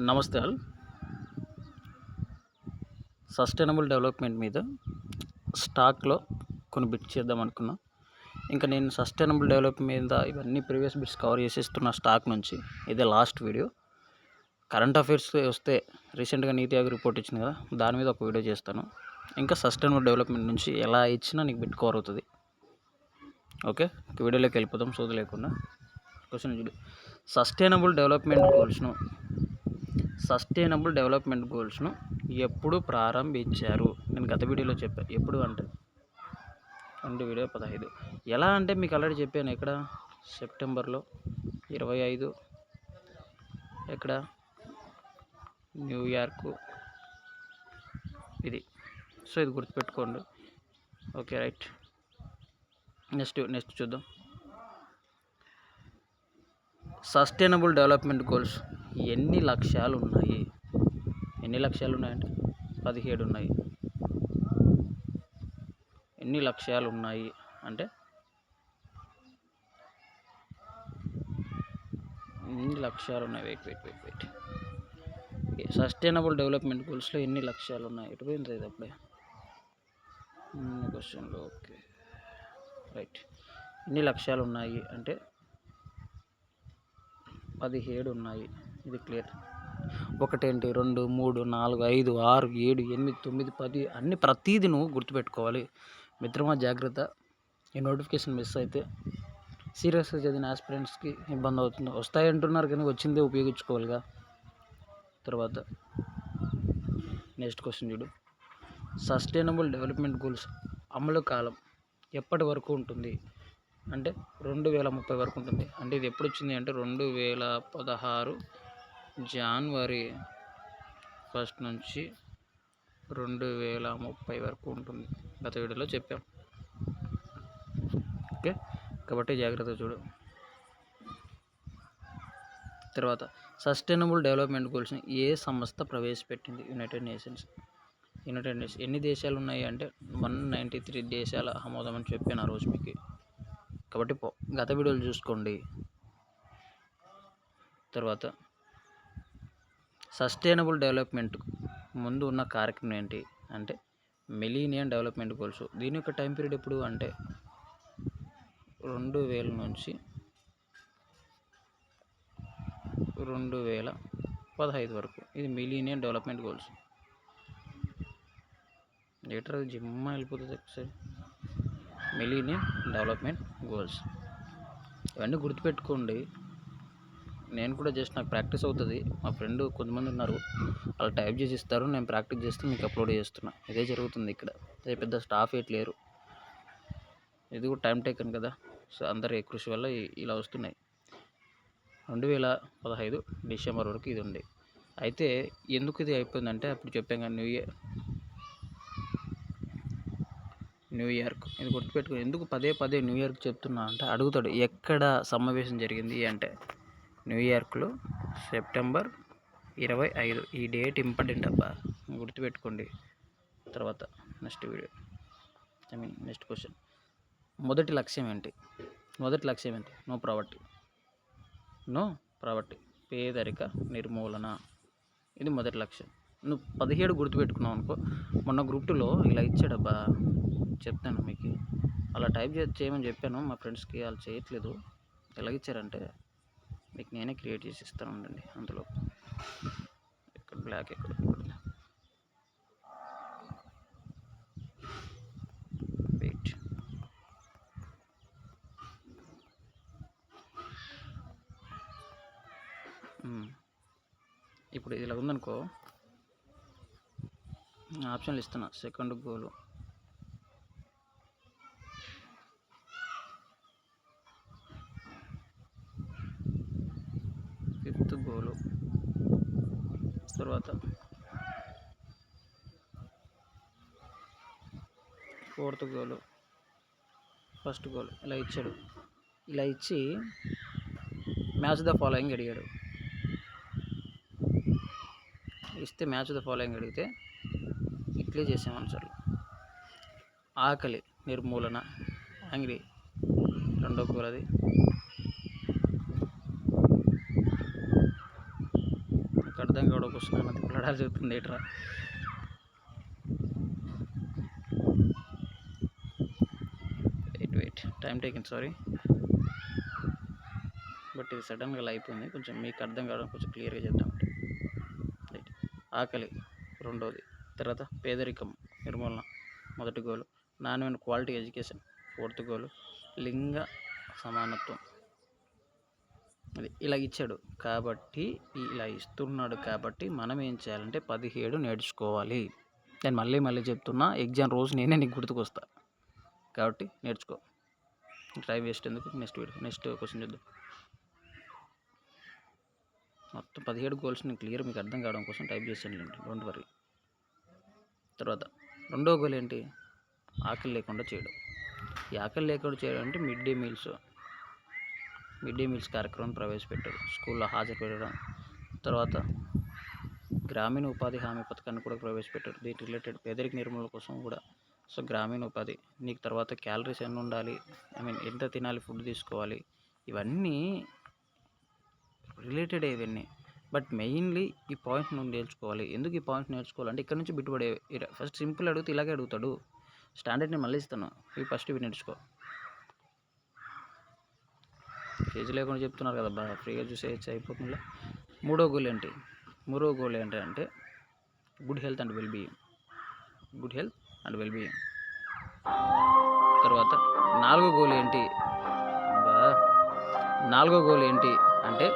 నమస్తే all. Sustainable development మీద స్టాక్లో కొన్ని బిట్స్ చేద్దాం అనుకున్నా. ఇంకా నేను సస్టైనబుల్ డెవలప్మెంట్ మీద ఇవన్నీ ప్రీవియస్ బిట్స్ కవర్ చేసేస్తున్న స్టాక్ నుంచి ఇదే లాస్ట్ వీడియో. కరెంట్ అఫైర్స్ వస్తే రీసెంట్గా నీతి ఆయోగ్ రిపోర్ట్ ఇచ్చింది కదా, దాని మీద ఒక వీడియో చేస్తాను. ఇంకా సస్టైనబుల్ డెవలప్మెంట్ నుంచి ఎలా ఇచ్చినా నీకు బిట్ కవర్ అవుతుంది. ఓకే, వీడియోలోకి వెళ్ళిపోదాం సోది లేకుండా. క్వశ్చన్ చూడు, సస్టైనబుల్ డెవలప్మెంట్ గోల్స్ను ఎప్పుడు ప్రారంభించారు? నేను గత వీడియోలో చెప్పాను. ఎప్పుడు అంటే 2015. ఎలా అంటే మీకు ఆల్రెడీ చెప్పాను. ఎక్కడ? సెప్టెంబర్లో 25. ఎక్కడ? న్యూయార్క్. ఇది. సో ఇది గుర్తుపెట్టుకోండి. Okay, right. నెక్స్ట్ చూద్దాం. సస్టైనబుల్ డెవలప్మెంట్ గోల్స్ ఎన్ని లక్ష్యాలు ఉన్నాయి? ఎన్ని లక్ష్యాలు ఉన్నాయంటే 17 ఉన్నాయి. ఎన్ని లక్ష్యాలు ఉన్నాయి అంటే ఎన్ని లక్ష్యాలు ఉన్నాయి? వెయిట్. సస్టైనబుల్ డెవలప్మెంట్ గోల్స్లో ఎన్ని లక్ష్యాలు ఉన్నాయి? ఎటు పోయింది ఇది అప్పుడే క్వశ్చన్లో. Okay, right. ఎన్ని లక్ష్యాలు ఉన్నాయి అంటే 17 ఉన్నాయి. ఇది క్లియర్. 1, 2, 3, 4, 5, 6, 7, 8, 9, 10 అన్ని ప్రతీది నువ్వు గుర్తుపెట్టుకోవాలి. మిత్రమా జాగ్రత్త. ఈ నోటిఫికేషన్ మిస్ అయితే సీరియస్గా చదివిన ఆస్పిరెంట్స్కి ఇబ్బంది అవుతుంది. వస్తాయి అంటున్నారు కానీ వచ్చిందే ఉపయోగించుకోవాలిగా. తర్వాత నెక్స్ట్ క్వశ్చన్ చూడు, సస్టైనబుల్ డెవలప్మెంట్ గోల్స్ అమలు కాలం ఎప్పటి వరకు ఉంటుంది అంటే 2030 వరకు ఉంటుంది. అంటే ఇది ఎప్పుడు వచ్చింది అంటే 2016 జనవరి 1 నుంచి 2030 వరకు ఉంటుంది. గత వీడియోలో చెప్పాం. ఓకే, కాబట్టి జాగ్రత్త చూడు. తర్వాత సస్టైనబుల్ డెవలప్మెంట్ గోల్స్ని ఏ సంస్థ ప్రవేశపెట్టింది? United nations. ఎన్ని దేశాలు ఉన్నాయి అంటే 193 దేశాల ఆమోదం అని చెప్పాను ఆ రోజు మీకు. కాబట్టి గత వీడియోలు చూసుకోండి. తర్వాత సస్టైనబుల్ డెవలప్మెంట్ ముందు ఉన్న కార్యక్రమం ఏంటి అంటే మిలీనియం డెవలప్మెంట్ గోల్స్. దీని యొక్క టైం పీరియడ్ ఎప్పుడు అంటే 2000 నుంచి 2015 వరకు. ఇది మిలీనియం డెవలప్మెంట్ గోల్స్. లీటర్ అది జిమ్మ వెళ్ళిపోతుంది ఒకసారి. మిలీనియం డెవలప్మెంట్ గోల్స్ ఇవన్నీ గుర్తుపెట్టుకోండి. నేను కూడా జస్ట్ నాకు ప్రాక్టీస్ అవుతుంది. మా ఫ్రెండ్ కొంతమంది ఉన్నారు, వాళ్ళు టైప్ చేసి ఇస్తారు, నేను ప్రాక్టీస్ చేస్తే మీకు అప్లోడ్ చేస్తున్నా. ఇదే జరుగుతుంది ఇక్కడ. అదే పెద్ద స్టాఫ్ లేరు. ఇది కూడా టైం టేకన్ కదా. సో అందరి కృషి వల్ల ఇలా వస్తున్నాయి. 2015 డిసెంబర్ వరకు ఇది ఉంది. అయితే ఎందుకు ఇది అయిపోయిందంటే అప్పుడు చెప్పాం కదా, న్యూయార్క్. ఇది గుర్తుపెట్టుకుని ఎందుకు పదే న్యూయార్క్ చెప్తున్నా అంటే అడుగుతాడు, ఎక్కడ సమావేశం జరిగింది అంటే న్యూయార్క్లో సెప్టెంబర్ 25. ఈ డేట్ ఇంపార్టెంట్ అబ్బా, గుర్తుపెట్టుకోండి. తర్వాత నెక్స్ట్ క్వశ్చన్, మొదటి లక్ష్యం ఏంటి? నో ప్రావర్టీ, పేదరిక నిర్మూలన. ఇది మొదటి లక్ష్యం. నువ్వు 17 గుర్తుపెట్టుకున్నావు అనుకో. మొన్న గ్రూప్ 2లో ఇలా ఇచ్చాడబ్బా, చెప్తాను మీకు. అలా టైప్ చేయమని చెప్పాను మా ఫ్రెండ్స్కి, వాళ్ళు చేయట్లేదు. ఎలాగిచ్చారంటే మీకు నేనే క్రియేట్ చేసి ఇస్తాను ఉండండి. అందులో ఇక్కడ బ్లాక్ ఎక్కడ వెయిట్. ఇప్పుడు ఇలా ఉందనుకో, ఆప్షన్లు ఇస్తున్నా. సెకండ్ గోలు, ఫిఫ్త్ గోలు, తర్వాత ఫోర్త్ గోలు, ఫస్ట్ గోల్. ఇలా ఇచ్చాడు. ఇలా ఇచ్చి మ్యాచ్ ద ఫాలోయింగ్ అడిగాడు. ఇస్తే మ్యాచ్ ద ఫాలోయింగ్ అడిగితే ఇట్లే చేసాం ఆన్సర్లు. ఆకలి నిర్మూలన, యాంగ్రీ, రెండో గోల్ అది. ఇక్కడ అర్థం కావడం కోసం అన్నది పిల్లడాలు చెప్తుంది ఏట్రా. Wait time taking sorry, but ఇది సడన్గా అలా అయిపోయింది. కొంచెం మీకు అర్థం కావడం కొంచెం క్లియర్గా చెప్తామంటే రైట్. ఆకలి రెండోది, తర్వాత పేదరికం నిర్మూలన మొదటి గోలు, నాణ్యమైన క్వాలిటీ ఎడ్యుకేషన్ ఫోర్త్ గోలు, లింగ సమానత్వం. అది ఇలా ఇచ్చాడు కాబట్టి, ఇలా ఇస్తున్నాడు కాబట్టి మనం ఏం చేయాలంటే 17 నేర్చుకోవాలి. నేను మళ్ళీ చెప్తున్నా, ఎగ్జామ్ రోజు నేనే నీకు గుర్తుకొస్తా కాబట్టి నేర్చుకో. టైం వేస్ట్ ఎందుకు, నెక్స్ట్ క్వశ్చన్ చూద్దాం. మొత్తం 17 గోల్స్ నేను క్లియర్ మీకు అర్థం కావడం కోసం టైప్ చేసాను, డోంట్ వరీ. తర్వాత రెండో గోల్ ఏంటి, ఆకలి లేకుండా చేయడం. ఈ ఆకలి లేకుండా చేయడం అంటే మిడ్ డే మీల్స్ కార్యక్రమం ప్రవేశపెట్టారు, స్కూల్లో హాజరు పెట్టడం. తర్వాత గ్రామీణ ఉపాధి హామీ పథకాన్ని కూడా ప్రవేశపెట్టారు, దీనికి రిలేటెడ్ పేదరిక నిర్మూలన కోసం కూడా. సో గ్రామీణ ఉపాధి, నీకు తర్వాత క్యాలరీస్ ఎన్ని ఉండాలి, ఎంత తినాలి, ఫుడ్ తీసుకోవాలి, ఇవన్నీ రిలేటెడ్ ఇవన్నీ. బట్ మెయిన్లీ ఈ పాయింట్ నువ్వు నేర్చుకోవాలి. ఎందుకు ఈ పాయింట్ నేర్చుకోవాలంటే ఇక్కడ నుంచి బిట్టుబడే. ఫస్ట్ సింపుల్ అడిగితే ఇలాగే అడుగుతాడు, స్టాండర్డ్ నేను మళ్ళీ ఇస్తాను, ఇవి ఫస్ట్ ఇవి నేర్చుకో. ఫీజు లేకుండా చెప్తున్నారు కదా బాగా, ఫ్రీగా చూసేయచ్చు అయిపోతుందిలే. మూడో గోల్ ఏంటి అంటే గుడ్ హెల్త్ అండ్ వెల్బీయింగ్. తర్వాత నాలుగో గోల్ ఏంటి అంటే